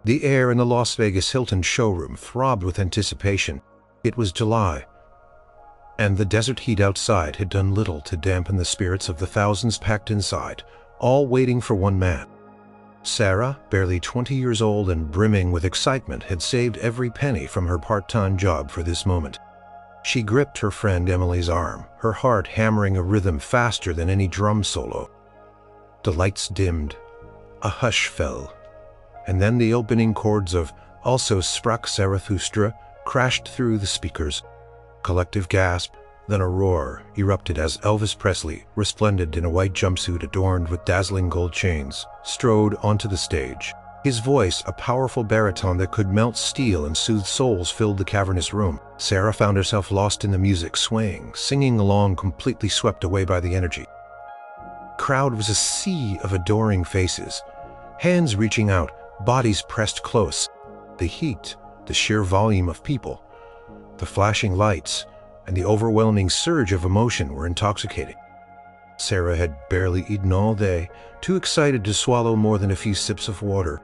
The air in the Las Vegas Hilton showroom throbbed with anticipation. It was July, and the desert heat outside had done little to dampen the spirits of the thousands packed inside, all waiting for one man. Sarah, barely 20 years old and brimming with excitement, had saved every penny from her part-time job for this moment. She gripped her friend Emily's arm, her heart hammering a rhythm faster than any drum solo. The lights dimmed, a hush fell, and then the opening chords of "Also Sprach Zarathustra" crashed through the speakers. Collective gasp, then a roar erupted as Elvis Presley, resplendent in a white jumpsuit adorned with dazzling gold chains, strode onto the stage. His voice, a powerful baritone that could melt steel and soothe souls, filled the cavernous room. Sarah found herself lost in the music, swaying, singing along, completely swept away by the energy. The crowd was a sea of adoring faces, hands reaching out, bodies pressed close. The heat, the sheer volume of people, the flashing lights, and the overwhelming surge of emotion were intoxicating. Sarah had barely eaten all day, too excited to swallow more than a few sips of water.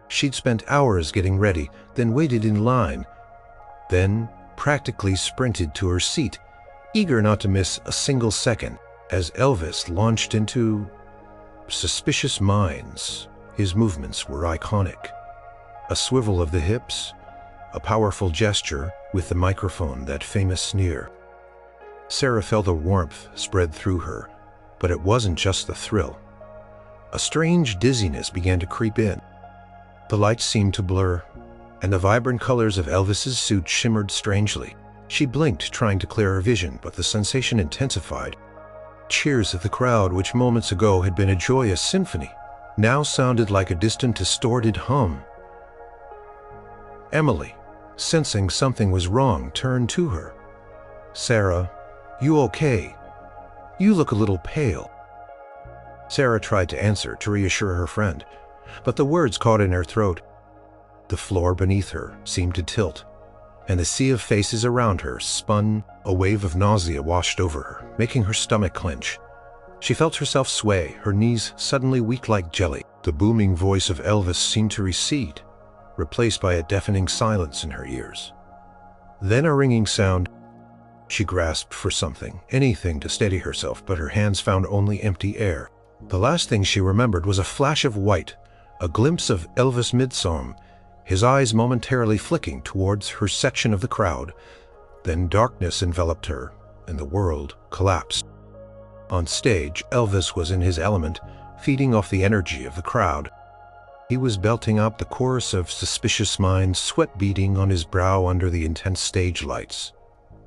She'd spent hours getting ready, then waited in line, then practically sprinted to her seat, eager not to miss a single second, as Elvis launched into Suspicious Minds. His movements were iconic. A swivel of the hips, a powerful gesture with the microphone, that famous sneer. Sarah felt a warmth spread through her, but it wasn't just the thrill. A strange dizziness began to creep in. The lights seemed to blur, and the vibrant colors of Elvis's suit shimmered strangely. She blinked, trying to clear her vision, but the sensation intensified. Cheers of the crowd, which moments ago had been a joyous symphony, now sounded like a distant, distorted hum. Emily, sensing something was wrong, turned to her. "Sarah, you okay? You look a little pale." Sarah tried to answer, to reassure her friend, but the words caught in her throat. The floor beneath her seemed to tilt, and the sea of faces around her spun. A wave of nausea washed over her, making her stomach clench. She felt herself sway, her knees suddenly weak like jelly. The booming voice of Elvis seemed to recede, replaced by a deafening silence in her ears. Then a ringing sound. She grasped for something, anything to steady herself, but her hands found only empty air. The last thing she remembered was a flash of white, a glimpse of Elvis midsong, his eyes momentarily flicking towards her section of the crowd. Then darkness enveloped her, and the world collapsed. On stage, Elvis was in his element, feeding off the energy of the crowd. He was belting out the chorus of Suspicious Minds, sweat beading on his brow under the intense stage lights,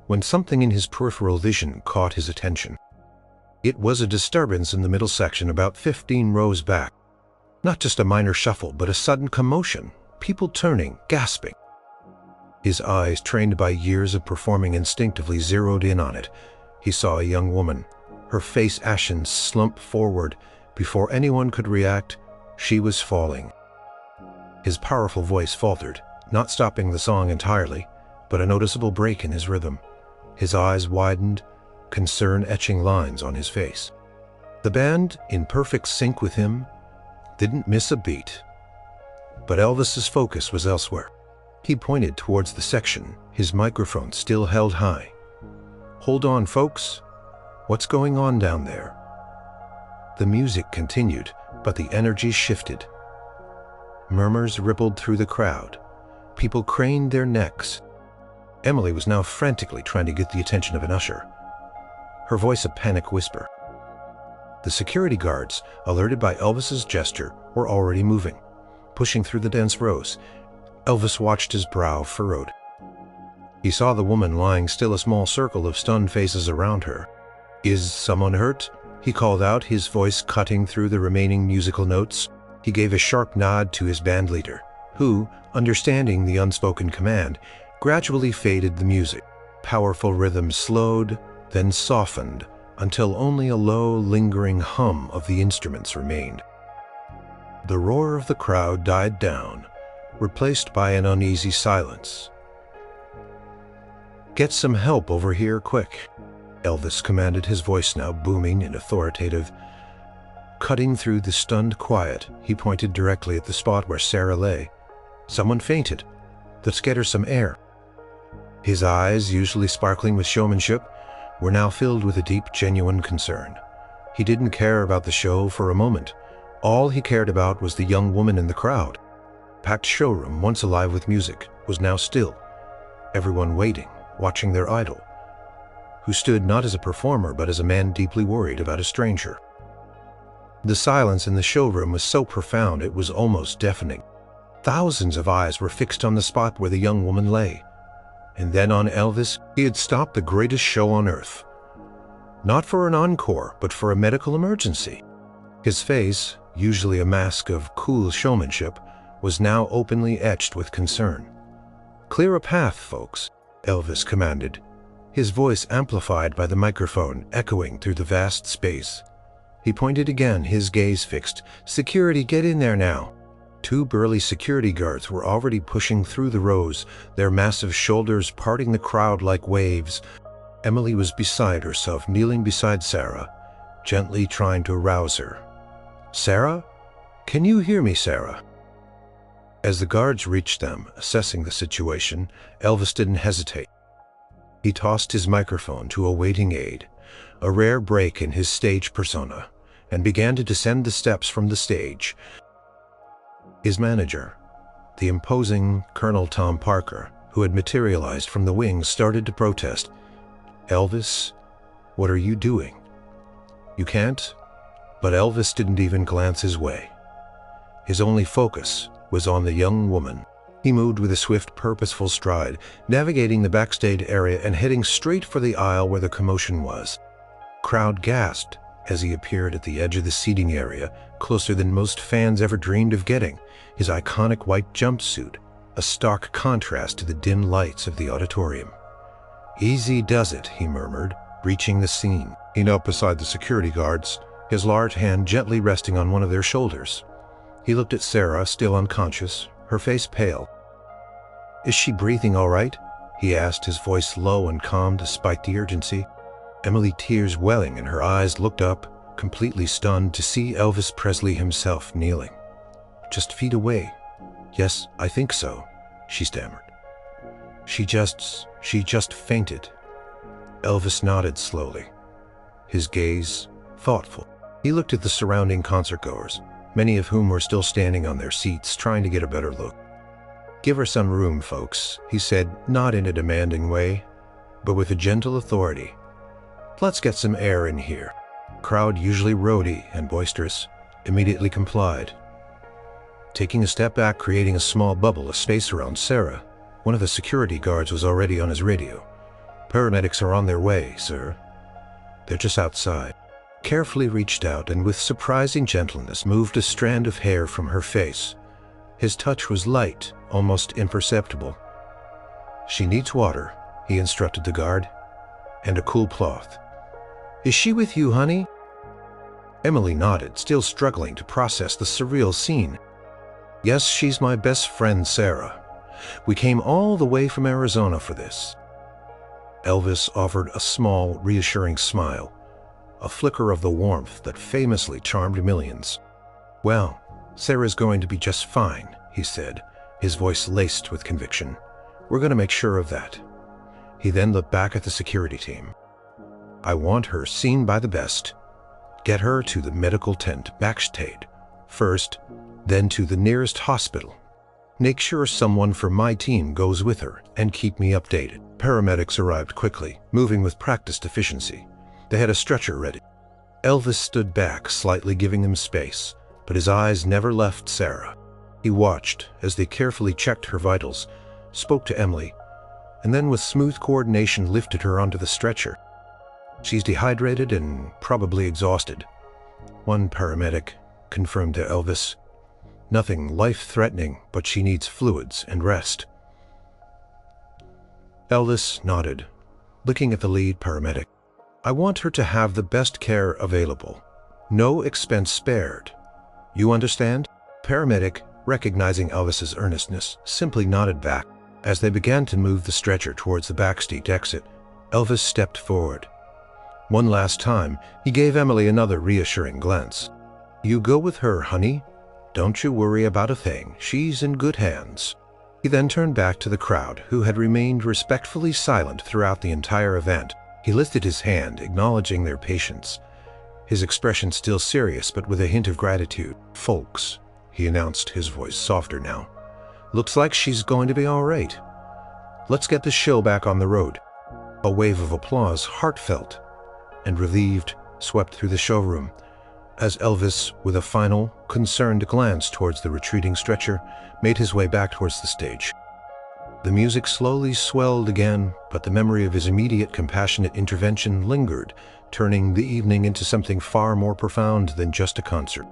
when something in his peripheral vision caught his attention. It was a disturbance in the middle section, about 15 rows back. Not just a minor shuffle, but a sudden commotion, people turning, gasping. His eyes, trained by years of performing, instinctively zeroed in on it. He saw a young woman, her face ashen, slump forward. Before anyone could react, she was falling. His powerful voice faltered, not stopping the song entirely, but a noticeable break in his rhythm. His eyes widened, concern etching lines on his face. The band, in perfect sync with him, didn't miss a beat. But Elvis's focus was elsewhere. He pointed towards the section, his microphone still held high. "Hold on, folks. What's going on down there?" The music continued, but the energy shifted. Murmurs rippled through the crowd. People craned their necks. Emily was now frantically trying to get the attention of an usher, her voice a panic whisper. The security guards, alerted by Elvis's gesture, were already moving, pushing through the dense rows. Elvis watched, his brow furrowed. He saw the woman lying still, a small circle of stunned faces around her. "Is someone hurt?" he called out, his voice cutting through the remaining musical notes. He gave a sharp nod to his bandleader, who, understanding the unspoken command, gradually faded the music. Powerful rhythm slowed, then softened, until only a low, lingering hum of the instruments remained. The roar of the crowd died down, replaced by an uneasy silence. "Get some help over here, quick," Elvis commanded, his voice now booming and authoritative. Cutting through the stunned quiet, he pointed directly at the spot where Sarah lay. Someone fainted. Let's get her some air. His eyes, usually sparkling with showmanship, were now filled with a deep, genuine concern. He didn't care about the show for a moment. All he cared about was the young woman in the crowd. Packed showroom, once alive with music, was now still. Everyone waiting, watching their idol, who stood not as a performer but as a man deeply worried about a stranger. The silence in the showroom was so profound it was almost deafening. Thousands of eyes were fixed on the spot where the young woman lay. And then on Elvis, he had stopped the greatest show on earth. Not for an encore, but for a medical emergency. His face, usually a mask of cool showmanship, was now openly etched with concern. "Clear a path, folks," Elvis commanded, his voice amplified by the microphone echoing through the vast space. He pointed again, his gaze fixed. "Security, get in there now." Two burly security guards were already pushing through the rows, their massive shoulders parting the crowd like waves. Emily was beside herself, kneeling beside Sarah, gently trying to rouse her. "Sarah? Can you hear me, Sarah?" As the guards reached them, assessing the situation, Elvis didn't hesitate. He tossed his microphone to a waiting aide, a rare break in his stage persona, and began to descend the steps from the stage. His manager, the imposing Colonel Tom Parker, who had materialized from the wings, started to protest. "Elvis, what are you doing? You can't?" But Elvis didn't even glance his way. His only focus was on the young woman. He moved with a swift, purposeful stride, navigating the backstage area and heading straight for the aisle where the commotion was. Crowd gasped as he appeared at the edge of the seating area, closer than most fans ever dreamed of getting, his iconic white jumpsuit, a stark contrast to the dim lights of the auditorium. "Easy does it," he murmured, reaching the scene. He knelt beside the security guards, his large hand gently resting on one of their shoulders. He looked at Sarah, still unconscious, her face pale. "Is she breathing all right?" he asked, his voice low and calm despite the urgency. Emily, tears welling in her eyes, looked up, completely stunned, to see Elvis Presley himself kneeling. "Just feet away. Yes, I think so," she stammered. She just fainted." Elvis nodded slowly, his gaze thoughtful. He looked at the surrounding concertgoers, many of whom were still standing on their seats, trying to get a better look. "Give her some room, folks," he said, not in a demanding way, but with a gentle authority. "Let's get some air in here." Crowd, usually rowdy and boisterous, immediately complied. Taking a step back, creating a small bubble of space around Sarah, one of the security guards was already on his radio. "Paramedics are on their way, sir. They're just outside." Carefully reached out and with surprising gentleness moved a strand of hair from her face. His touch was light, almost imperceptible. "She needs water," he instructed the guard, "and a cool cloth." "Is she with you, honey?" Emily nodded, still struggling to process the surreal scene. "Yes, she's my best friend, Sarah. We came all the way from Arizona for this." Elvis offered a small, reassuring smile, a flicker of the warmth that famously charmed millions. "Well, Sarah's going to be just fine," he said, his voice laced with conviction. "We're going to make sure of that." He then looked back at the security team. "I want her seen by the best. Get her to the medical tent backstage first, then to the nearest hospital. Make sure someone from my team goes with her and keep me updated." Paramedics arrived quickly, moving with practiced efficiency. They had a stretcher ready. Elvis stood back, slightly giving them space, but his eyes never left Sarah. He watched as they carefully checked her vitals, spoke to Emily, and then with smooth coordination lifted her onto the stretcher. "She's dehydrated and probably exhausted," one paramedic confirmed to Elvis. "Nothing life-threatening, but she needs fluids and rest." Elvis nodded, looking at the lead paramedic. "I want her to have the best care available. No expense spared. You understand?" Paramedic, recognizing Elvis's earnestness, simply nodded back. As they began to move the stretcher towards the backstage exit, Elvis stepped forward. One last time, he gave Emily another reassuring glance. You go with her, honey. Don't you worry about a thing. She's in good hands. He then turned back to the crowd, who had remained respectfully silent throughout the entire event. He lifted his hand, acknowledging their patience, his expression still serious but with a hint of gratitude. "Folks," he announced, his voice softer now, "looks like she's going to be all right. Let's get the show back on the road." A wave of applause, heartfelt and relieved, swept through the showroom as Elvis, with a final, concerned glance towards the retreating stretcher, made his way back towards the stage. The music slowly swelled again, but the memory of his immediate, compassionate intervention lingered, turning the evening into something far more profound than just a concert.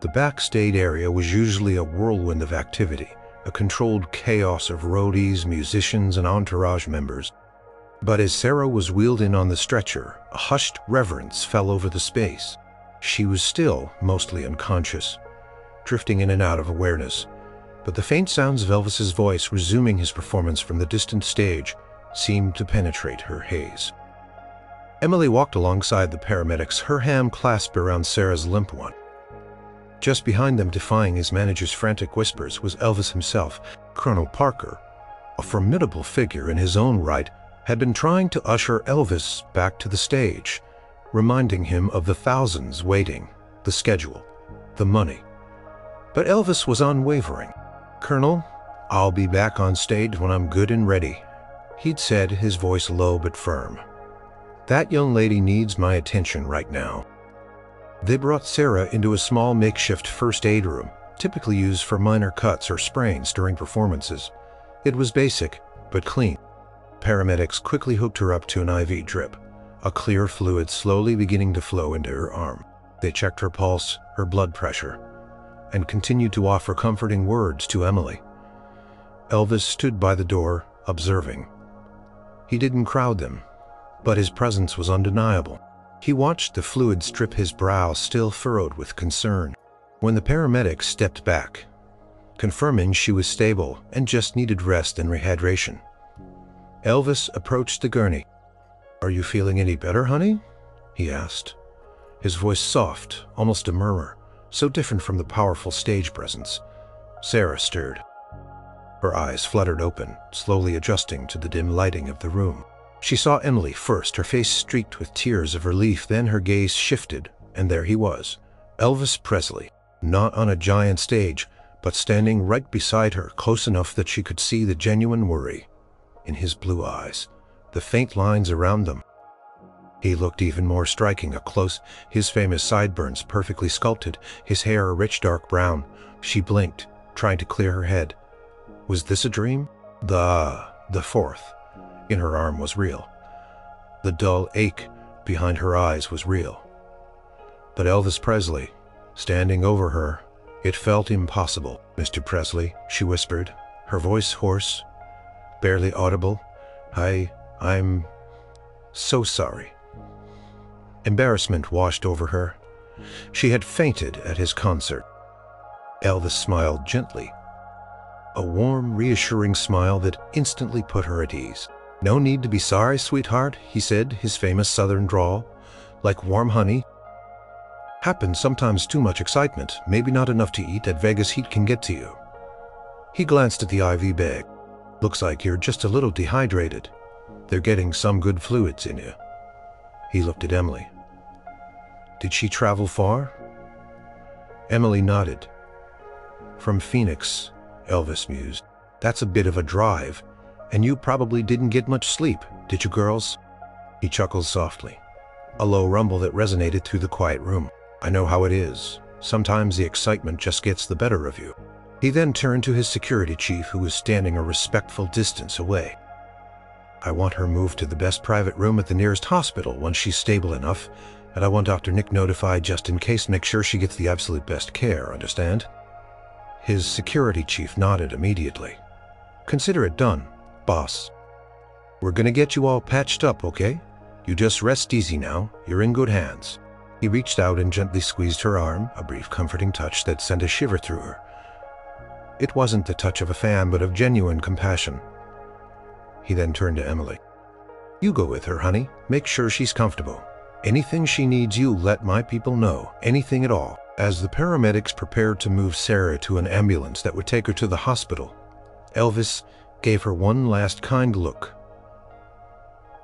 The backstage area was usually a whirlwind of activity, a controlled chaos of roadies, musicians, and entourage members. But as Sarah was wheeled in on the stretcher, a hushed reverence fell over the space. She was still mostly unconscious, drifting in and out of awareness, but the faint sounds of Elvis's voice resuming his performance from the distant stage seemed to penetrate her haze. Emily walked alongside the paramedics, her hand clasped around Sarah's limp one. Just behind them, defying his manager's frantic whispers, was Elvis himself. Colonel Parker, a formidable figure in his own right, had been trying to usher Elvis back to the stage, reminding him of the thousands waiting, the schedule, the money. But Elvis was unwavering. "Colonel, I'll be back on stage when I'm good and ready," he'd said, his voice low but firm. "That young lady needs my attention right now." They brought Sarah into a small makeshift first aid room, typically used for minor cuts or sprains during performances. It was basic, but clean. Paramedics quickly hooked her up to an IV drip, a clear fluid slowly beginning to flow into her arm. They checked her pulse, her blood pressure, and continued to offer comforting words to Emily. Elvis stood by the door, observing. He didn't crowd them, but his presence was undeniable. He watched the fluid strip his brow, still furrowed with concern. When the paramedics stepped back, confirming she was stable and just needed rest and rehydration, Elvis approached the gurney. "Are you feeling any better, honey?" he asked, his voice soft, almost a murmur, so different from the powerful stage presence. Sarah stirred. Her eyes fluttered open, slowly adjusting to the dim lighting of the room. She saw Emily first, her face streaked with tears of relief, then her gaze shifted, and there he was, Elvis Presley, not on a giant stage, but standing right beside her, close enough that she could see the genuine worry in his blue eyes, the faint lines around them. He looked even more striking up close, his famous sideburns perfectly sculpted, his hair a rich dark brown. She blinked, trying to clear her head. Was this a dream? The fourth in her arm was real. The dull ache behind her eyes was real. But Elvis Presley, standing over her, it felt impossible. "Mr. Presley," she whispered, her voice hoarse, barely audible. I'm so sorry." Embarrassment washed over her. She had fainted at his concert. Elvis smiled gently, a warm, reassuring smile that instantly put her at ease. "No need to be sorry, sweetheart," he said, his famous southern drawl, like warm honey. "Happens sometimes. Too much excitement, maybe not enough to eat, at Vegas heat can get to you." He glanced at the IV bag. "Looks like you're just a little dehydrated. They're getting some good fluids in you." He looked at Emily. "Did she travel far?" Emily nodded. "From Phoenix," Elvis mused. "That's a bit of a drive, and you probably didn't get much sleep, did you, girls?" He chuckled softly, a low rumble that resonated through the quiet room. "I know how it is. Sometimes the excitement just gets the better of you." He then turned to his security chief, who was standing a respectful distance away. "I want her moved to the best private room at the nearest hospital once she's stable enough, and I want Dr. Nick notified just in case. Make sure she gets the absolute best care, understand?" His security chief nodded immediately. "Consider it done, boss. We're gonna get you all patched up, okay? You just rest easy now. You're in good hands." He reached out and gently squeezed her arm, a brief comforting touch that sent a shiver through her. It wasn't the touch of a fan, but of genuine compassion. He then turned to Emily. "You go with her, honey. Make sure she's comfortable. Anything she needs, you let my people know. Anything at all." As the paramedics prepared to move Sarah to an ambulance that would take her to the hospital, Elvis gave her one last kind look.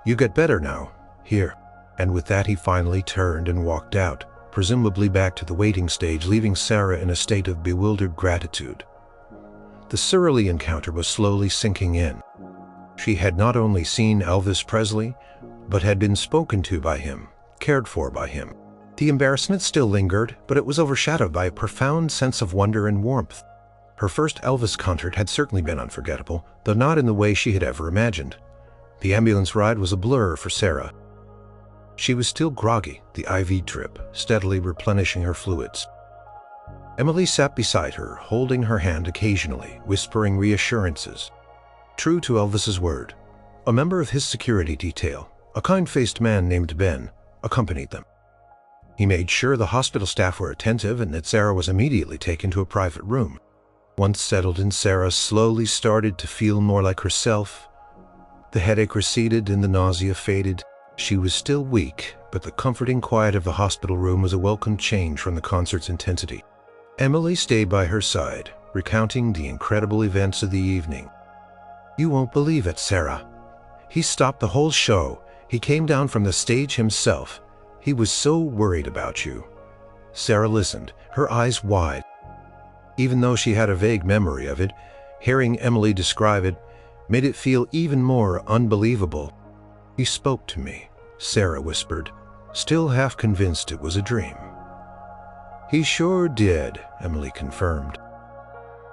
"You get better now. Here." And with that he finally turned and walked out, presumably back to the waiting stage, leaving Sarah in a state of bewildered gratitude. The surreal encounter was slowly sinking in. She had not only seen Elvis Presley, but had been spoken to by him, cared for by him. The embarrassment still lingered, but it was overshadowed by a profound sense of wonder and warmth. Her first Elvis concert had certainly been unforgettable, though not in the way she had ever imagined. The ambulance ride was a blur for Sarah. She was still groggy, the IV drip steadily replenishing her fluids. Emily sat beside her, holding her hand occasionally, whispering reassurances. True to Elvis's word, a member of his security detail, a kind-faced man named Ben, accompanied them. He made sure the hospital staff were attentive and that Sarah was immediately taken to a private room. Once settled in, Sarah slowly started to feel more like herself. The headache receded and the nausea faded. She was still weak, but the comforting quiet of the hospital room was a welcome change from the concert's intensity. Emily stayed by her side, recounting the incredible events of the evening. "You won't believe it, Sarah. He stopped the whole show. He came down from the stage himself. He was so worried about you." Sarah listened, her eyes wide. Even though she had a vague memory of it, hearing Emily describe it made it feel even more unbelievable. "He spoke to me," Sarah whispered, still half convinced it was a dream. "He sure did," Emily confirmed.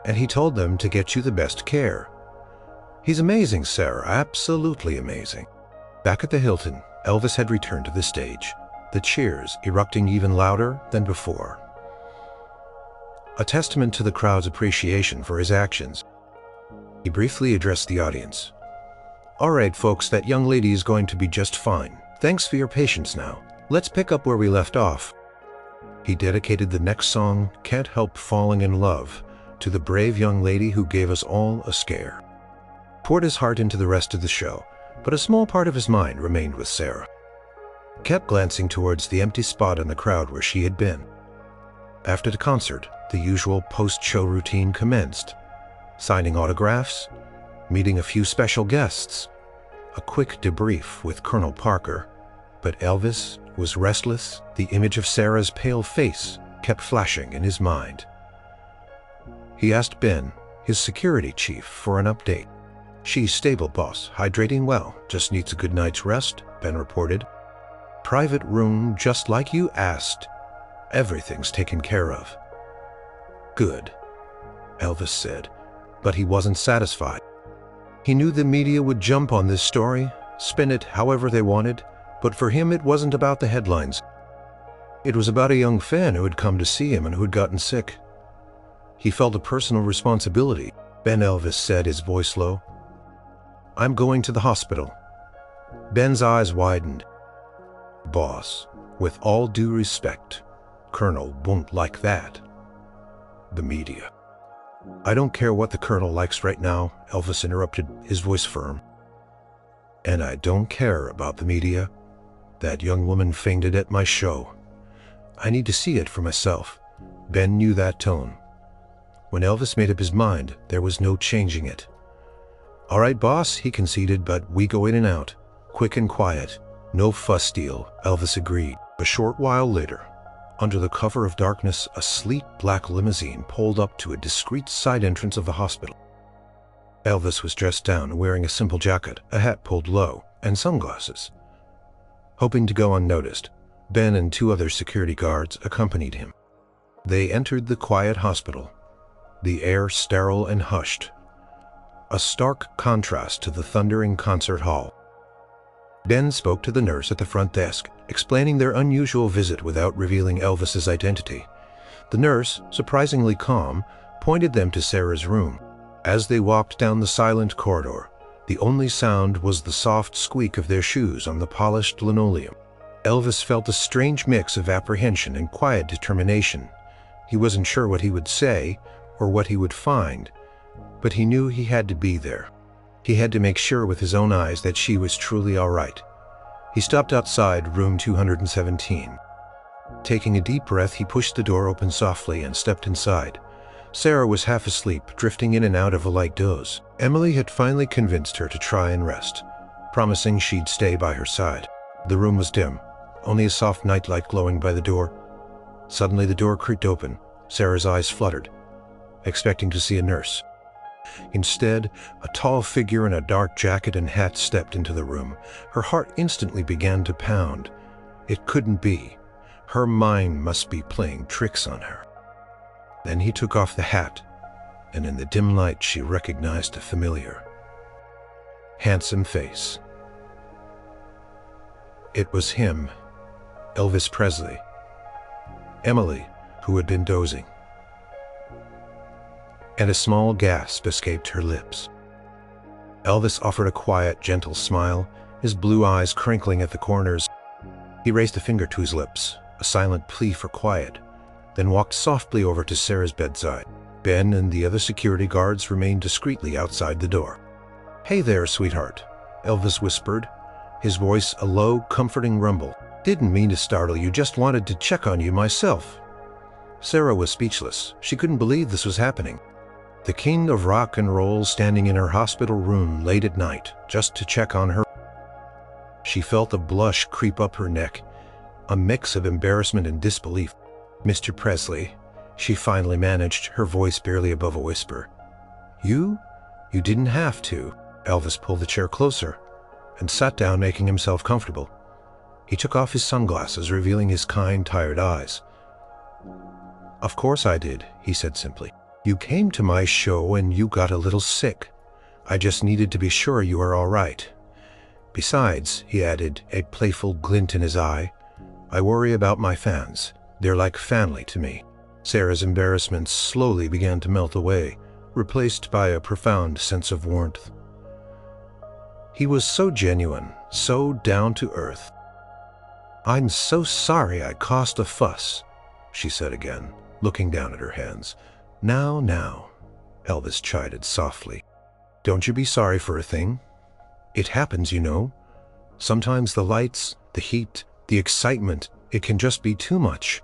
"And he told them to get you the best care. He's amazing, Sarah, absolutely amazing." Back at the Hilton, Elvis had returned to the stage, the cheers erupting even louder than before. A testament to the crowd's appreciation for his actions. He briefly addressed the audience. "All right, folks, that young lady is going to be just fine. Thanks for your patience now. Let's pick up where we left off." He dedicated the next song, "Can't Help Falling in Love," to the brave young lady who gave us all a scare. Poured his heart into the rest of the show, but a small part of his mind remained with Sarah. Kept glancing towards the empty spot in the crowd where she had been. After the concert, the usual post-show routine commenced. Signing autographs, meeting a few special guests, a quick debrief with Colonel Parker. But Elvis was restless. The image of Sarah's pale face kept flashing in his mind. He asked Ben, his security chief, for an update. "She's stable, boss. Hydrating well. Just needs a good night's rest," Ben reported. "Private room, just like you asked. Everything's taken care of." "Good," Elvis said, but he wasn't satisfied. He knew the media would jump on this story, spin it however they wanted, but for him it wasn't about the headlines. It was about a young fan who had come to see him and who had gotten sick. He felt a personal responsibility. "Ben," Elvis said, his voice low, "I'm going to the hospital." Ben's eyes widened. "Boss, with all due respect, Colonel won't like that." "The media." "I don't care what the Colonel likes right now," Elvis interrupted, his voice firm. "And I don't care about the media. That young woman fainted at my show. I need to see it for myself." Ben knew that tone. When Elvis made up his mind, there was no changing it. "All right, boss," he conceded, "but we go in and out. Quick and quiet. No fuss deal," Elvis agreed. A short while later, under the cover of darkness, a sleek black limousine pulled up to a discreet side entrance of the hospital. Elvis was dressed down, wearing a simple jacket, a hat pulled low, and sunglasses. Hoping to go unnoticed, Ben and two other security guards accompanied him. They entered the quiet hospital, the air sterile and hushed, a stark contrast to the thundering concert hall. Ben spoke to the nurse at the front desk, explaining their unusual visit without revealing Elvis's identity. The nurse, surprisingly calm, pointed them to Sarah's room. As they walked down the silent corridor, the only sound was the soft squeak of their shoes on the polished linoleum. Elvis felt a strange mix of apprehension and quiet determination. He wasn't sure what he would say or what he would find, but he knew he had to be there. He had to make sure with his own eyes that she was truly all right. He stopped outside room 217. Taking a deep breath, he pushed the door open softly and stepped inside. Sarah was half asleep, drifting in and out of a light doze. Emily had finally convinced her to try and rest, promising she'd stay by her side. The room was dim, only a soft nightlight glowing by the door. Suddenly the door creaked open. Sarah's eyes fluttered, expecting to see a nurse. Instead, a tall figure in a dark jacket and hat stepped into the room. Her heart instantly began to pound. It couldn't be. Her mind must be playing tricks on her. Then he took off the hat, and in the dim light she recognized a familiar, handsome face. It was him, Elvis Presley. Emily, who had been dozing, and a small gasp escaped her lips. Elvis offered a quiet, gentle smile, his blue eyes crinkling at the corners. He raised a finger to his lips, a silent plea for quiet, then walked softly over to Sarah's bedside. Ben and the other security guards remained discreetly outside the door. "Hey there, sweetheart," Elvis whispered, his voice a low, comforting rumble. "Didn't mean to startle you, just wanted to check on you myself." Sarah was speechless. She couldn't believe this was happening. The king of rock and roll standing in her hospital room late at night just to check on her. She felt a blush creep up her neck, a mix of embarrassment and disbelief. "Mr. Presley," she finally managed, her voice barely above a whisper. You didn't have to." Elvis pulled the chair closer and sat down, making himself comfortable. He took off his sunglasses, revealing his kind, tired eyes. "Of course I did," he said simply. "You came to my show and you got a little sick. I just needed to be sure you are all right. Besides," he added, a playful glint in his eye, "I worry about my fans. They're like family to me." Sarah's embarrassment slowly began to melt away, replaced by a profound sense of warmth. He was so genuine, so down to earth. "I'm so sorry I caused a fuss," she said again, looking down at her hands. Now," Elvis chided softly. "Don't you be sorry for a thing. It happens, you know. Sometimes the lights, the heat, the excitement, it can just be too much.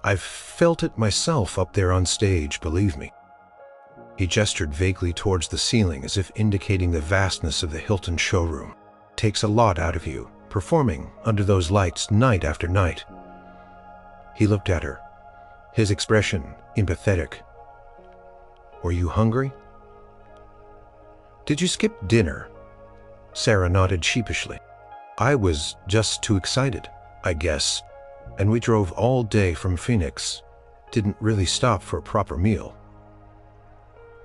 I've felt it myself up there on stage, believe me." He gestured vaguely towards the ceiling, as if indicating the vastness of the Hilton showroom. "Takes a lot out of you, performing under those lights night after night." He looked at her, his expression empathetic. "Were you hungry? Did you skip dinner?" Sarah nodded sheepishly. "I was just too excited, I guess, and we drove all day from Phoenix. Didn't really stop for a proper meal."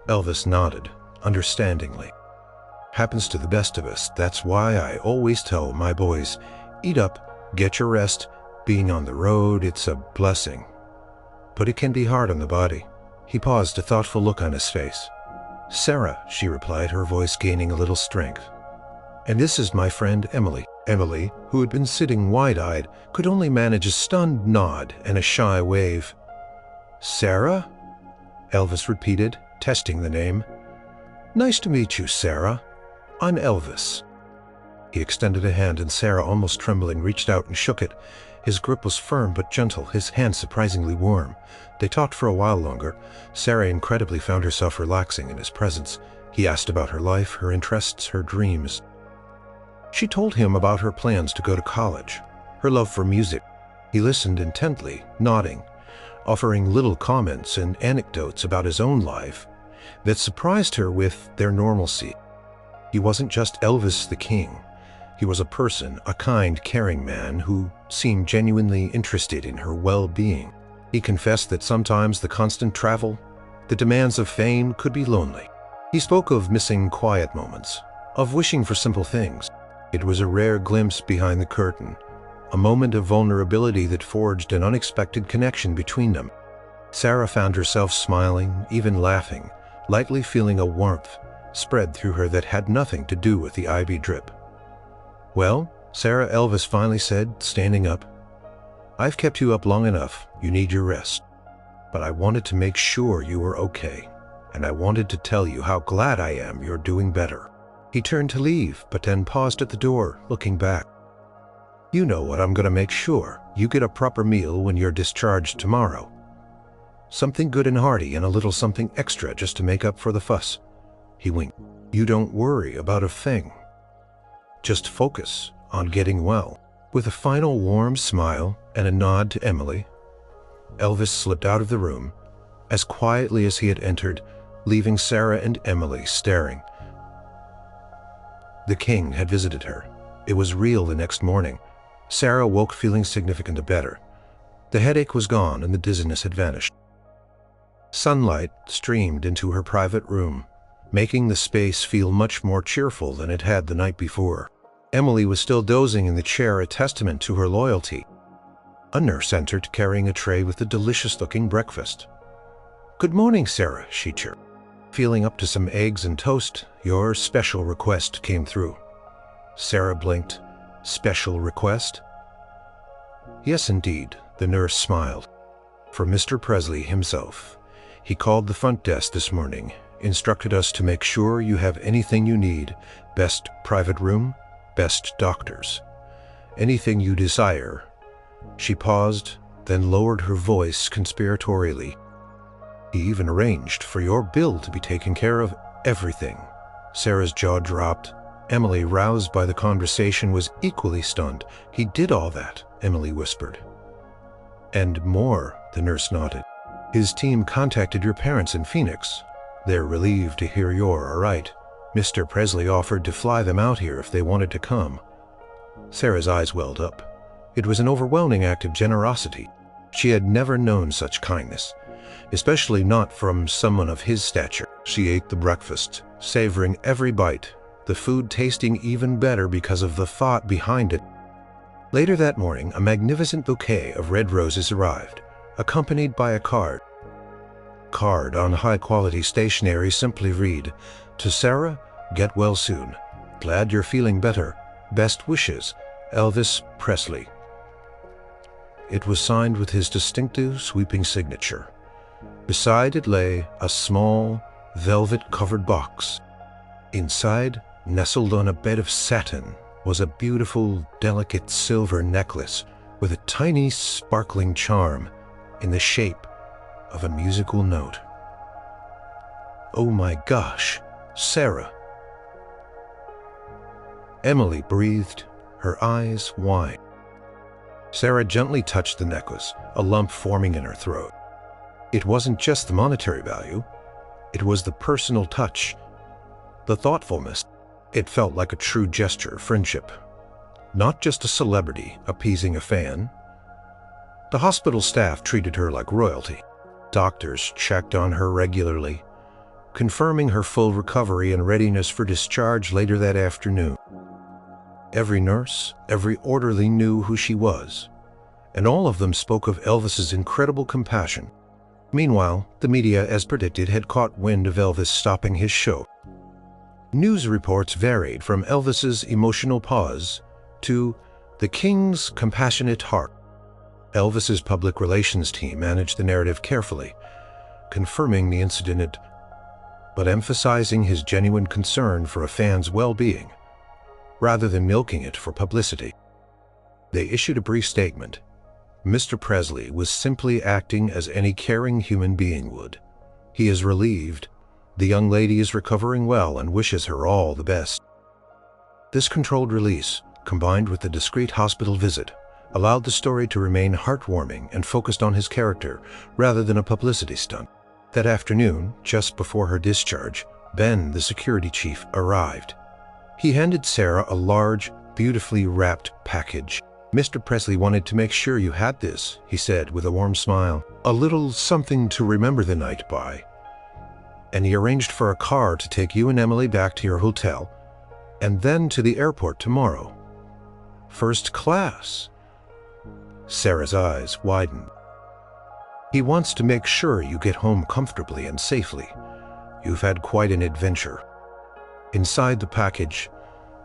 Elvis nodded, understandingly. "Happens to the best of us. That's why I always tell my boys, eat up, get your rest. Being on the road, it's a blessing. But it can be hard on the body." He paused, a thoughtful look on his face. "Sarah," she replied, her voice gaining a little strength. "And this is my friend Emily." Emily, who had been sitting wide-eyed, could only manage a stunned nod and a shy wave. "Sarah?" Elvis repeated, testing the name. "Nice to meet you, Sarah. I'm Elvis." He extended a hand, and Sarah, almost trembling, reached out and shook it. His grip was firm but gentle, his hand surprisingly warm. They talked for a while longer. Sarah incredibly found herself relaxing in his presence. He asked about her life, her interests, her dreams. She told him about her plans to go to college, her love for music. He listened intently, nodding, offering little comments and anecdotes about his own life that surprised her with their normalcy. He wasn't just Elvis the King. He was a person, a kind, caring man who seemed genuinely interested in her well-being. He confessed that sometimes the constant travel, the demands of fame, could be lonely. He spoke of missing quiet moments, of wishing for simple things. It was a rare glimpse behind the curtain, a moment of vulnerability that forged an unexpected connection between them. Sarah found herself smiling, even laughing, lightly feeling a warmth spread through her that had nothing to do with the IV drip. "Well, Sarah," Elvis finally said, standing up, "I've kept you up long enough. You need your rest. But I wanted to make sure you were okay, and I wanted to tell you how glad I am you're doing better." He turned to leave, but then paused at the door, looking back. You know what, I'm gonna make sure you get a proper meal when you're discharged tomorrow. Something good and hearty and a little something extra just to make up for the fuss." He winked. "You don't worry about a thing. Just focus on getting well." With a final warm smile and a nod to Emily, Elvis slipped out of the room as quietly as he had entered, leaving Sarah and Emily staring. The king had visited her. It was real the next morning. Sarah woke feeling significantly better. The headache was gone and the dizziness had vanished. Sunlight streamed into her private room, making the space feel much more cheerful than it had the night before. Emily was still dozing in the chair, a testament to her loyalty. A nurse entered carrying a tray with a delicious-looking breakfast. "Good morning, Sarah," she chirped. "Feeling up to some eggs and toast? Your special request came through." Sarah blinked. "Special request?" "Yes, indeed," the nurse smiled. "For Mr. Presley himself. He called the front desk this morning, instructed us to make sure you have anything you need. Best private room, best doctors. Anything you desire." She paused, then lowered her voice conspiratorially. "He even arranged for your bill to be taken care of. Everything." Sarah's jaw dropped. Emily, roused by the conversation, was equally stunned. "He did all that," Emily whispered. "And more," the nurse nodded. "His team contacted your parents in Phoenix. They're relieved to hear you're all right. Mr. Presley offered to fly them out here if they wanted to come." Sarah's eyes welled up. It was an overwhelming act of generosity. She had never known such kindness, especially not from someone of his stature. She ate the breakfast, savoring every bite, the food tasting even better because of the thought behind it. Later that morning, a magnificent bouquet of red roses arrived, accompanied by a card. Card on high-quality stationery simply read, "To Sarah, get well soon. Glad you're feeling better. Best wishes, Elvis Presley." It was signed with his distinctive sweeping signature. Beside it lay a small, velvet-covered box. Inside, nestled on a bed of satin, was a beautiful, delicate silver necklace with a tiny, sparkling charm in the shape of a musical note. "Oh my gosh, Sarah!" Emily breathed, her eyes wide. Sarah gently touched the necklace, a lump forming in her throat. It wasn't just the monetary value, it was the personal touch, the thoughtfulness. It felt like a true gesture of friendship, not just a celebrity appeasing a fan. The hospital staff treated her like royalty. Doctors checked on her regularly, confirming her full recovery and readiness for discharge later that afternoon. Every nurse, every orderly knew who she was, and all of them spoke of Elvis's incredible compassion. Meanwhile, the media, as predicted, had caught wind of Elvis stopping his show. News reports varied from Elvis's emotional pause to the King's compassionate heart. Elvis's public relations team managed the narrative carefully, confirming the incident, but emphasizing his genuine concern for a fan's well-being, rather than milking it for publicity. They issued a brief statement. Mr. Presley was simply acting as any caring human being would. He is relieved. The young lady is recovering well and wishes her all the best. This controlled release, combined with the discreet hospital visit, allowed the story to remain heartwarming and focused on his character rather than a publicity stunt. That afternoon, just before her discharge, Ben, the security chief, arrived. He handed Sarah a large, beautifully wrapped package. "Mr. Presley wanted to make sure you had this," he said with a warm smile. "A little something to remember the night by. And he arranged for a car to take you and Emily back to your hotel, and then to the airport tomorrow. First class." Sarah's eyes widened. "He wants to make sure you get home comfortably and safely. You've had quite an adventure." Inside the package,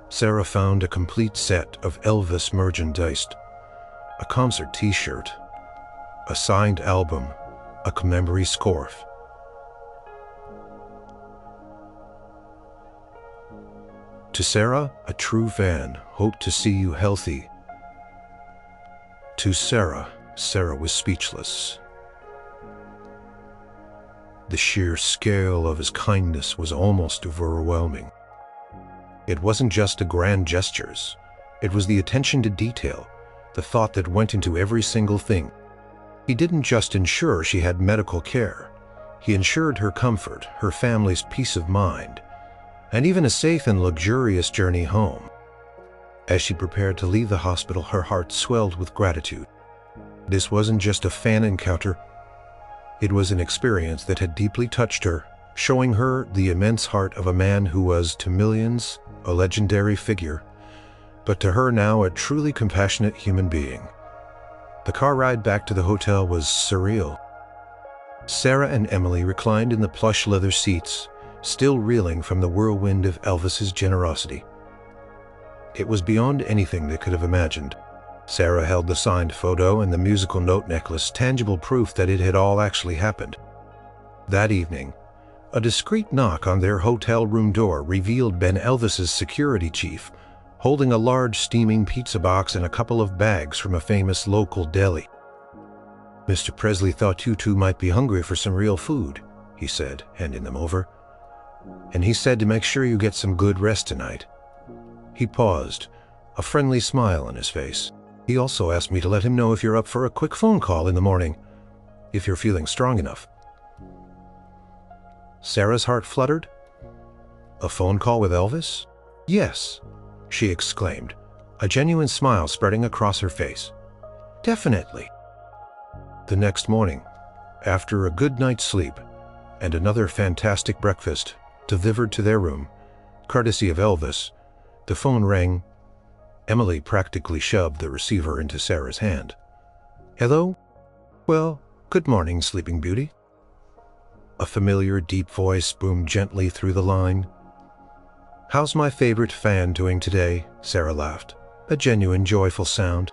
Sarah found a complete set of Elvis merchandise, a concert t-shirt, a signed album, a commemorative scarf. "To Sarah, a true fan, hope to see you healthy. to Sarah, Sarah was speechless. The sheer scale of his kindness was almost overwhelming. It wasn't just the grand gestures. It was the attention to detail, the thought that went into every single thing. He didn't just ensure she had medical care. He ensured her comfort, her family's peace of mind, and even a safe and luxurious journey home. As she prepared to leave the hospital, her heart swelled with gratitude. This wasn't just a fan encounter. It was an experience that had deeply touched her, showing her the immense heart of a man who was, to millions, a legendary figure, but to her now a truly compassionate human being. The car ride back to the hotel was surreal. Sarah and Emily reclined in the plush leather seats, still reeling from the whirlwind of Elvis's generosity. It was beyond anything they could have imagined. Sarah held the signed photo and the musical note necklace, tangible proof that it had all actually happened. That evening, a discreet knock on their hotel room door revealed Ben Elvis's security chief, holding a large steaming pizza box and a couple of bags from a famous local deli. "Mr. Presley thought you two might be hungry for some real food," he said, handing them over. "And he said to make sure you get some good rest tonight." He paused, a friendly smile on his face. "He also asked me to let him know if you're up for a quick phone call in the morning, if you're feeling strong enough." Sarah's heart fluttered. A phone call with Elvis? "Yes," she exclaimed, a genuine smile spreading across her face. "Definitely." The next morning, after a good night's sleep and another fantastic breakfast delivered to their room, courtesy of Elvis, the phone rang. Emily practically shoved the receiver into Sarah's hand. "Hello? Well, good morning, Sleeping Beauty." A familiar, deep voice boomed gently through the line. "How's my favorite fan doing today?" Sarah laughed, a genuine, joyful sound.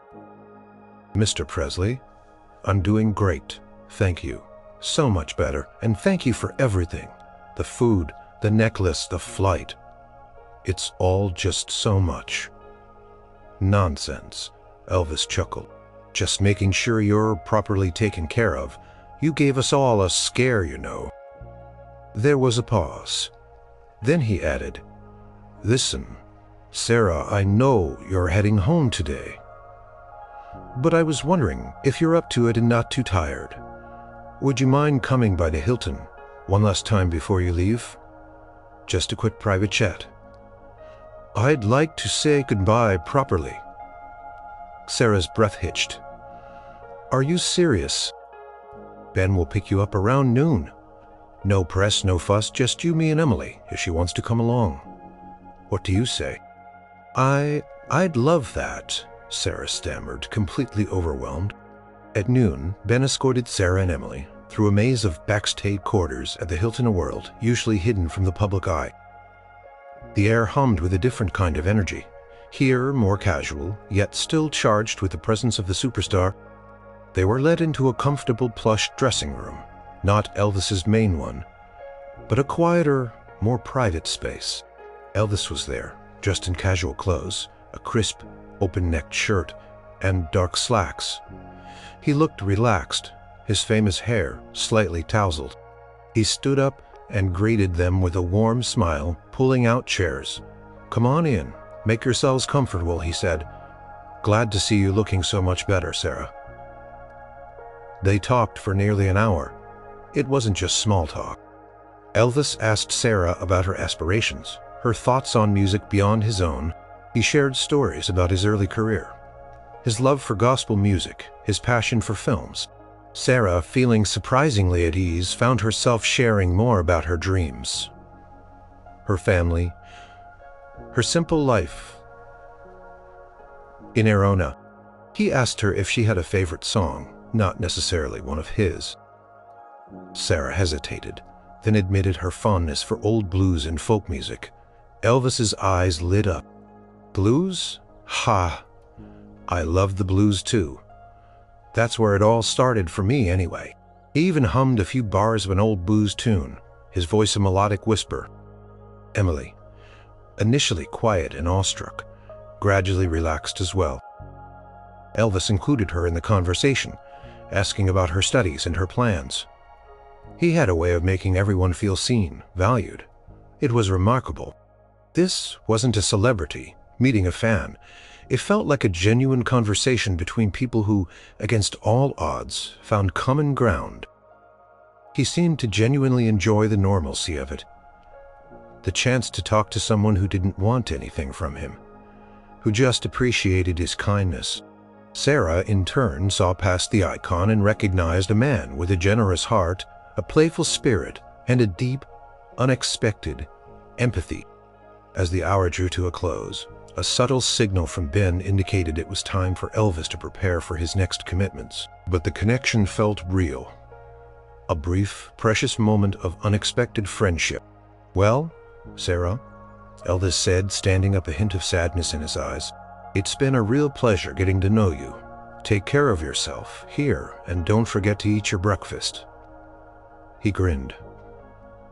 "Mr. Presley, I'm doing great, thank you. So much better, and thank you for everything. The food, the necklace, the flight. It's all just so much." "Nonsense," Elvis chuckled. "Just making sure you're properly taken care of. You gave us all a scare, you know." There was a pause. Then he added, "Listen, Sarah, I know you're heading home today. But I was wondering if you're up to it and not too tired. Would you mind coming by the Hilton one last time before you leave? Just a quick private chat. I'd like to say goodbye properly." Sarah's breath hitched. "Are you serious? Ben will pick you up around noon. No press, no fuss, just you, me, and Emily, if she wants to come along. What do you say?" I'd love that," Sarah stammered, completely overwhelmed. At noon, Ben escorted Sarah and Emily through a maze of backstage corridors at the Hilton World, usually hidden from the public eye. The air hummed with a different kind of energy. Here, more casual, yet still charged with the presence of the superstar. They were led into a comfortable plush dressing room, not Elvis's main one, but a quieter, more private space. Elvis was there, dressed in casual clothes, a crisp, open-necked shirt, and dark slacks. He looked relaxed, his famous hair slightly tousled. He stood up and greeted them with a warm smile, pulling out chairs. "Come on in, make yourselves comfortable," he said. "Glad to see you looking so much better, Sarah." They talked for nearly an hour. It wasn't just small talk. Elvis asked Sarah about her aspirations, her thoughts on music beyond his own. He shared stories about his early career, his love for gospel music, his passion for films. Sarah, feeling surprisingly at ease, found herself sharing more about her dreams, her family, her simple life. In Arizona, he asked her if she had a favorite song, not necessarily one of his. Sarah hesitated, then admitted her fondness for old blues and folk music. Elvis's eyes lit up. "Blues? Ha! I love the blues too. That's where it all started for me anyway." He even hummed a few bars of an old blues tune, his voice a melodic whisper. Emily, initially quiet and awestruck, gradually relaxed as well. Elvis included her in the conversation, asking about her studies and her plans. He had a way of making everyone feel seen, valued. It was remarkable. This wasn't a celebrity meeting a fan. It felt like a genuine conversation between people who, against all odds, found common ground. He seemed to genuinely enjoy the normalcy of it. The chance to talk to someone who didn't want anything from him, who just appreciated his kindness. Sarah, in turn, saw past the icon and recognized a man with a generous heart, a playful spirit, and a deep, unexpected empathy. As the hour drew to a close, a subtle signal from Ben indicated it was time for Elvis to prepare for his next commitments. But the connection felt real. A brief, precious moment of unexpected friendship. "Well, Sarah," Elvis said, standing up, a hint of sadness in his eyes, "it's been a real pleasure getting to know you. Take care of yourself here, and don't forget to eat your breakfast." He grinned.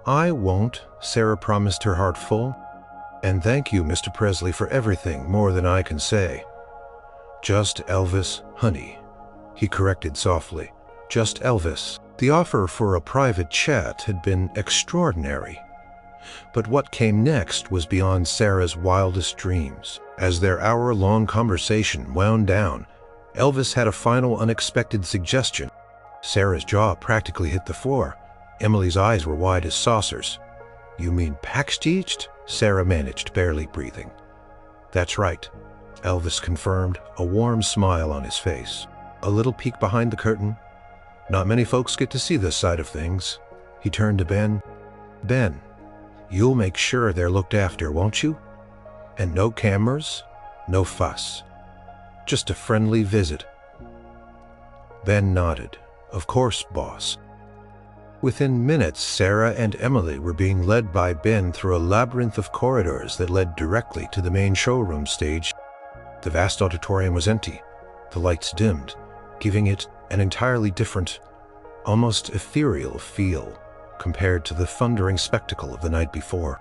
"I won't," Sarah promised, her heart full. "And thank you, Mr. Presley, for everything, more than I can say." "Just Elvis, honey," he corrected softly. "Just Elvis." The offer for a private chat had been extraordinary. But what came next was beyond Sarah's wildest dreams. As their hour-long conversation wound down, Elvis had a final unexpected suggestion. Sarah's jaw practically hit the floor. Emily's eyes were wide as saucers. "You mean backstage?" Sarah managed, barely breathing. "That's right," Elvis confirmed, a warm smile on his face. "A little peek behind the curtain. Not many folks get to see this side of things." He turned to Ben. "Ben, you'll make sure they're looked after, won't you? And no cameras, no fuss. Just a friendly visit." Ben nodded. "Of course, boss." Within minutes, Sarah and Emily were being led by Ben through a labyrinth of corridors that led directly to the main showroom stage. The vast auditorium was empty, the lights dimmed, giving it an entirely different, almost ethereal feel compared to the thundering spectacle of the night before.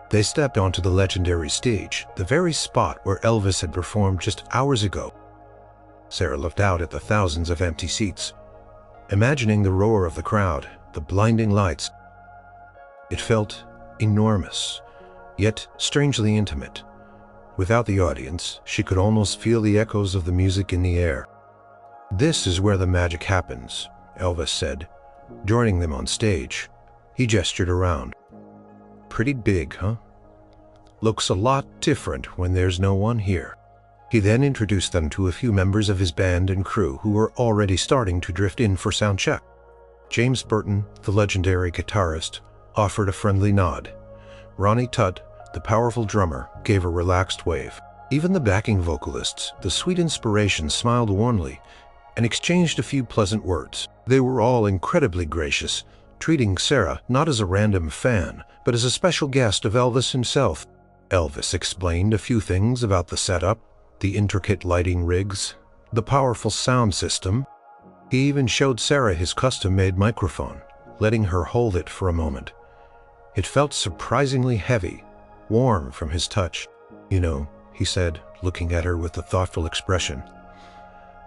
They stepped onto the legendary stage, the very spot where Elvis had performed just hours ago. Sarah looked out at the thousands of empty seats, imagining the roar of the crowd, the blinding lights. It felt enormous, yet strangely intimate. Without the audience, she could almost feel the echoes of the music in the air. "This is where the magic happens," Elvis said, joining them on stage. He gestured around. "Pretty big, huh? Looks a lot different when there's no one here." He then introduced them to a few members of his band and crew who were already starting to drift in for sound check. James Burton, the legendary guitarist, offered a friendly nod. Ronnie Tutt, the powerful drummer, gave a relaxed wave. Even the backing vocalists, the sweet inspirations, smiled warmly and exchanged a few pleasant words. They were all incredibly gracious, treating Sarah not as a random fan, but as a special guest of Elvis himself. Elvis explained a few things about the setup, the intricate lighting rigs, the powerful sound system. He even showed Sarah his custom-made microphone, letting her hold it for a moment. It felt surprisingly heavy, warm from his touch. "You know," he said, looking at her with a thoughtful expression,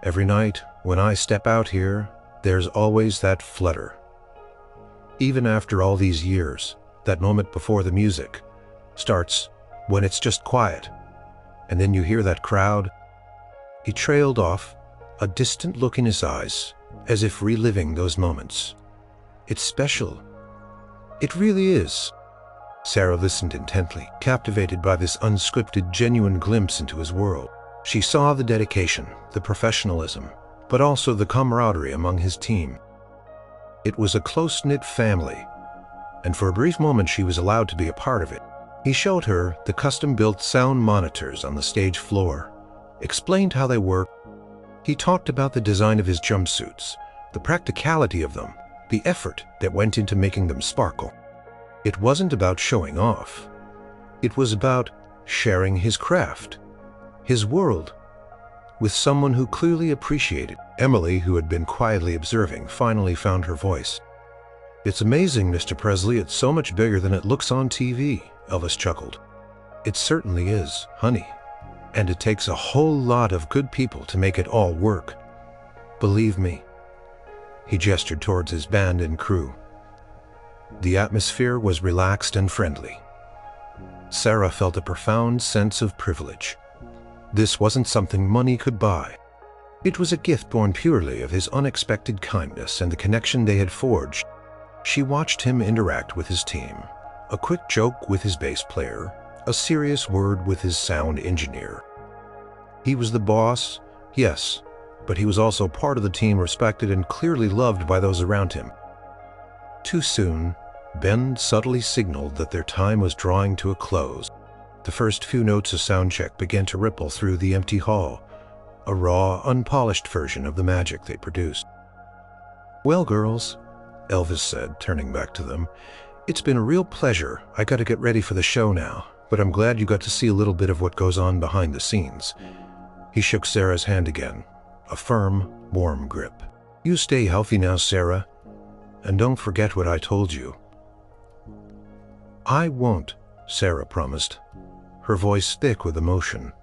"every night when I step out here, there's always that flutter. Even after all these years, that moment before the music starts, when it's just quiet, and then you hear that crowd." He trailed off, a distant look in his eyes, as if reliving those moments. "It's special. It really is." Sarah listened intently, captivated by this unscripted, genuine glimpse into his world. She saw the dedication, the professionalism, but also the camaraderie among his team. It was a close-knit family, and for a brief moment she was allowed to be a part of it. He showed her the custom-built sound monitors on the stage floor, explained how they work. He talked about the design of his jumpsuits, the practicality of them, the effort that went into making them sparkle. It wasn't about showing off. It was about sharing his craft, his world, with someone who clearly appreciated. Emily, who had been quietly observing, finally found her voice. "It's amazing, Mr. Presley. It's so much bigger than it looks on TV," Elvis chuckled. "It certainly is, honey. and it takes a whole lot of good people to make it all work. Believe me." He gestured towards his band and crew. The atmosphere was relaxed and friendly. Sarah felt a profound sense of privilege. This wasn't something money could buy. It was a gift born purely of his unexpected kindness and the connection they had forged. She watched him interact with his team, a quick joke with his bass player, a serious word with his sound engineer. He was the boss, yes, but he was also part of the team, respected and clearly loved by those around him. Too soon, Ben subtly signaled that their time was drawing to a close. The first few notes of soundcheck began to ripple through the empty hall, a raw, unpolished version of the magic they produced. "Well, girls," Elvis said, turning back to them, "it's been a real pleasure. I got to get ready for the show now, but I'm glad you got to see a little bit of what goes on behind the scenes." He shook Sarah's hand again, a firm, warm grip. "You stay healthy now, Sarah, and don't forget what I told you." "I won't," Sarah promised, her voice thick with emotion.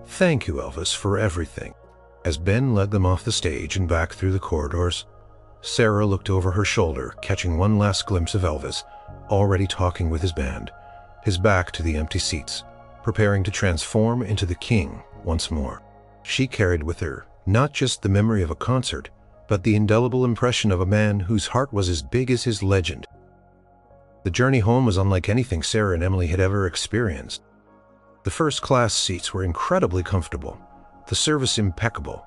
"Thank you, Elvis, for everything." As Ben led them off the stage and back through the corridors, Sarah looked over her shoulder, catching one last glimpse of Elvis, already talking with his band, his back to the empty seats, preparing to transform into the king once more. She carried with her not just the memory of a concert, but the indelible impression of a man whose heart was as big as his legend. The journey home was unlike anything Sarah and Emily had ever experienced. The first-class seats were incredibly comfortable, the service impeccable.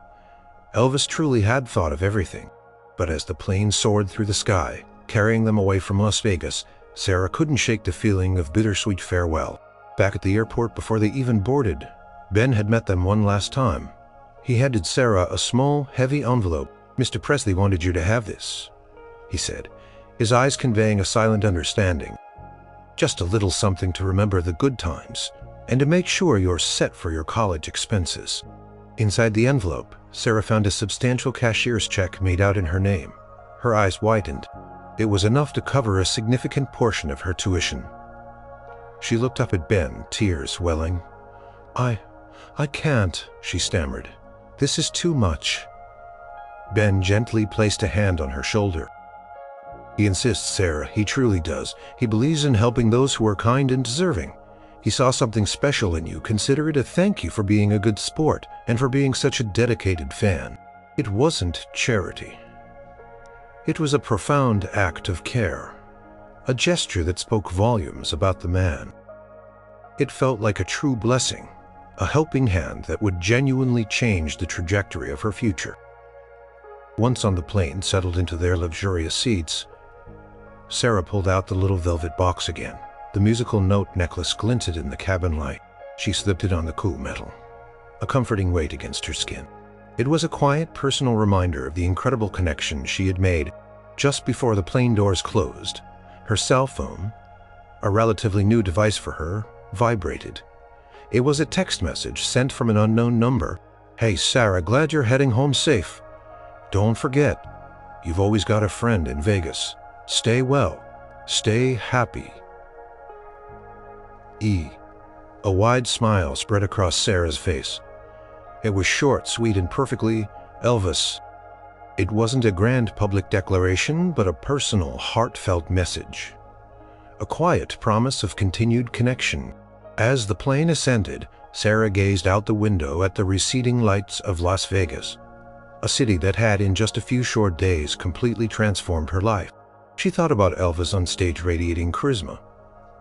Elvis truly had thought of everything. But as the plane soared through the sky, carrying them away from Las Vegas, Sarah couldn't shake the feeling of bittersweet farewell. Back at the airport before they even boarded, Ben had met them one last time. He handed Sarah a small, heavy envelope. "Mr. Presley wanted you to have this," he said, his eyes conveying a silent understanding. "Just a little something to remember the good times, and to make sure you're set for your college expenses." Inside the envelope, Sarah found a substantial cashier's check made out in her name. Her eyes widened. It was enough to cover a significant portion of her tuition. She looked up at Ben, tears welling. I can't," she stammered. "This is too much." Ben gently placed a hand on her shoulder. "He insists, Sarah, he truly does. He believes in helping those who are kind and deserving. He saw something special in you. Consider it a thank you for being a good sport and for being such a dedicated fan." It wasn't charity. It was a profound act of care, a gesture that spoke volumes about the man. It felt like a true blessing, a helping hand that would genuinely change the trajectory of her future. Once on the plane, settled into their luxurious seats, Sarah pulled out the little velvet box again. The musical note necklace glinted in the cabin light. She slipped it on the cool metal, a comforting weight against her skin. It was a quiet, personal reminder of the incredible connection she had made just before the plane doors closed. Her cell phone, a relatively new device for her, vibrated. It was a text message sent from an unknown number. "Hey Sarah, glad you're heading home safe. Don't forget, you've always got a friend in Vegas. Stay well. Stay happy. E." A wide smile spread across Sarah's face. It was short, sweet, and perfectly Elvis. It wasn't a grand public declaration, but a personal, heartfelt message. A quiet promise of continued connection. As the plane ascended, Sarah gazed out the window at the receding lights of Las Vegas, a city that had, in just a few short days, completely transformed her life. She thought about Elvis on stage, radiating charisma,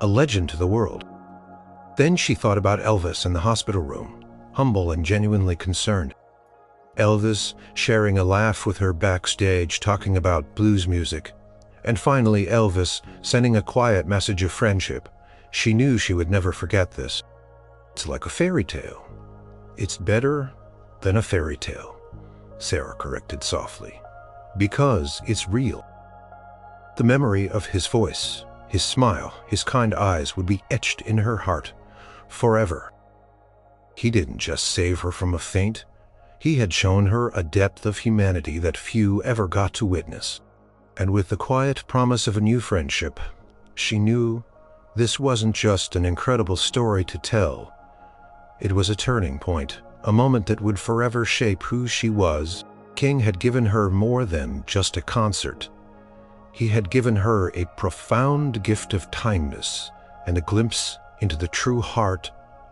a legend to the world. Then she thought about Elvis in the hospital room, humble and genuinely concerned. Elvis sharing a laugh with her backstage, talking about blues music. And finally, Elvis sending a quiet message of friendship. She knew she would never forget this. "It's like a fairy tale." "It's better than a fairy tale," Sarah corrected softly, "because it's real." The memory of his voice, his smile, his kind eyes would be etched in her heart forever. He didn't just save her from a faint. He had shown her a depth of humanity that few ever got to witness. And with the quiet promise of a new friendship, she knew this wasn't just an incredible story to tell. It was a turning point, a moment that would forever shape who she was. King had given her more than just a concert. He had given her a profound gift of timeless and a glimpse into the true heart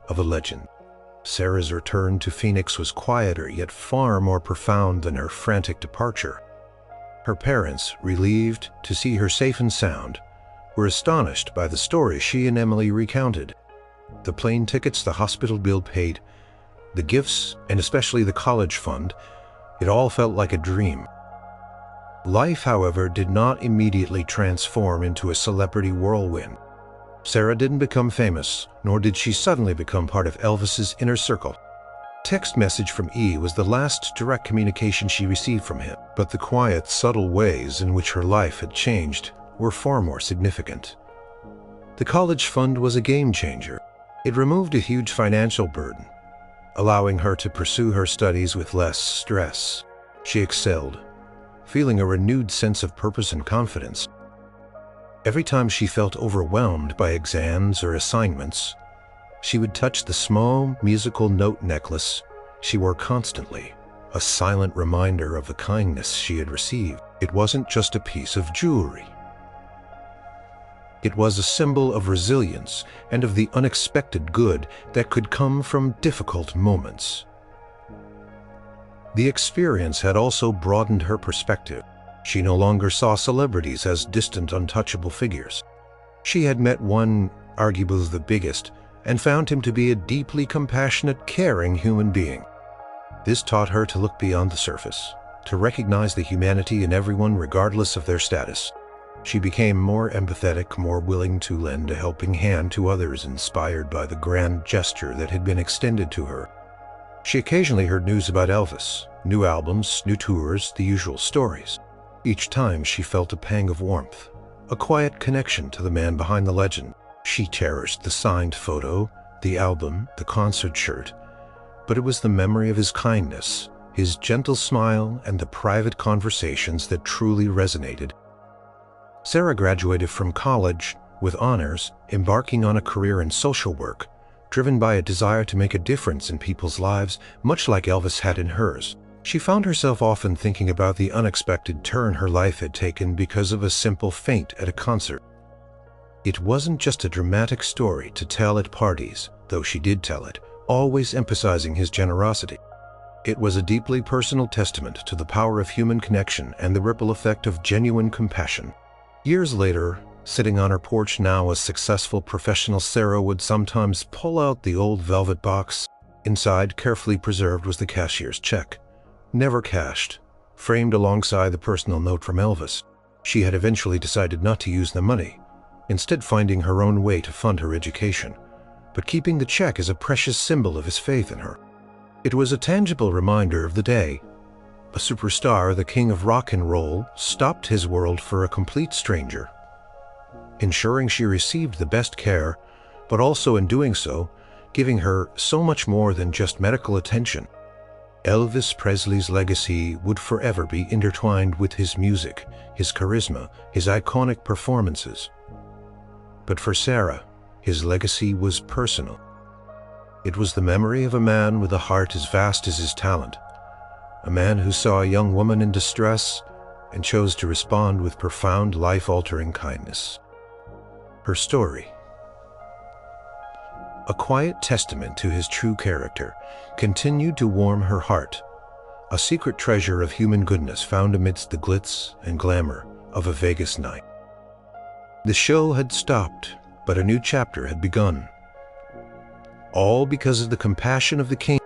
of a legend. Sarah's return to Phoenix was quieter yet far more profound than her frantic departure. Her parents, relieved to see her safe and sound, were astonished by the story she and Emily recounted. The plane tickets, the hospital bill paid, the gifts, and especially the college fund, it all felt like a dream. Life, however, did not immediately transform into a celebrity whirlwind. Sarah didn't become famous, nor did she suddenly become part of Elvis's inner circle. Text message from E was the last direct communication she received from him, but the quiet, subtle ways in which her life had changed were far more significant. The college fund was a game changer. It removed a huge financial burden, allowing her to pursue her studies with less stress. She excelled, feeling a renewed sense of purpose and confidence. Every time she felt overwhelmed by exams or assignments, she would touch the small musical note necklace she wore constantly, a silent reminder of the kindness she had received. It wasn't just a piece of jewelry. It was a symbol of resilience and of the unexpected good that could come from difficult moments. The experience had also broadened her perspective. She no longer saw celebrities as distant, untouchable figures. She had met one, arguably the biggest, and found him to be a deeply compassionate, caring human being. This taught her to look beyond the surface, to recognize the humanity in everyone regardless of their status. She became more empathetic, more willing to lend a helping hand to others, inspired by the grand gesture that had been extended to her. She occasionally heard news about Elvis, new albums, new tours, the usual stories. Each time she felt a pang of warmth, a quiet connection to the man behind the legend. She cherished the signed photo, the album, the concert shirt, but it was the memory of his kindness, his gentle smile, and the private conversations that truly resonated. Sarah graduated from college with honors, embarking on a career in social work, driven by a desire to make a difference in people's lives, much like Elvis had in hers. She found herself often thinking about the unexpected turn her life had taken because of a simple feint at a concert. It wasn't just a dramatic story to tell at parties, though she did tell it, always emphasizing his generosity. It was a deeply personal testament to the power of human connection and the ripple effect of genuine compassion. Years later, sitting on her porch now a successful professional, Sarah would sometimes pull out the old velvet box. Inside, carefully preserved, was the cashier's check, never cashed, framed alongside the personal note from Elvis. She had eventually decided not to use the money, instead finding her own way to fund her education, but keeping the check as a precious symbol of his faith in her. It was a tangible reminder of the day a superstar, the king of rock and roll, stopped his world for a complete stranger, ensuring she received the best care, but also in doing so, giving her so much more than just medical attention. Elvis Presley's legacy would forever be intertwined with his music, his charisma, his iconic performances. But for Sarah, his legacy was personal. It was the memory of a man with a heart as vast as his talent, a man who saw a young woman in distress and chose to respond with profound, life-altering kindness. Her story, a quiet testament to his true character, continued to warm her heart, a secret treasure of human goodness found amidst the glitz and glamour of a Vegas night. The show had stopped, but a new chapter had begun. All because of the compassion of the king.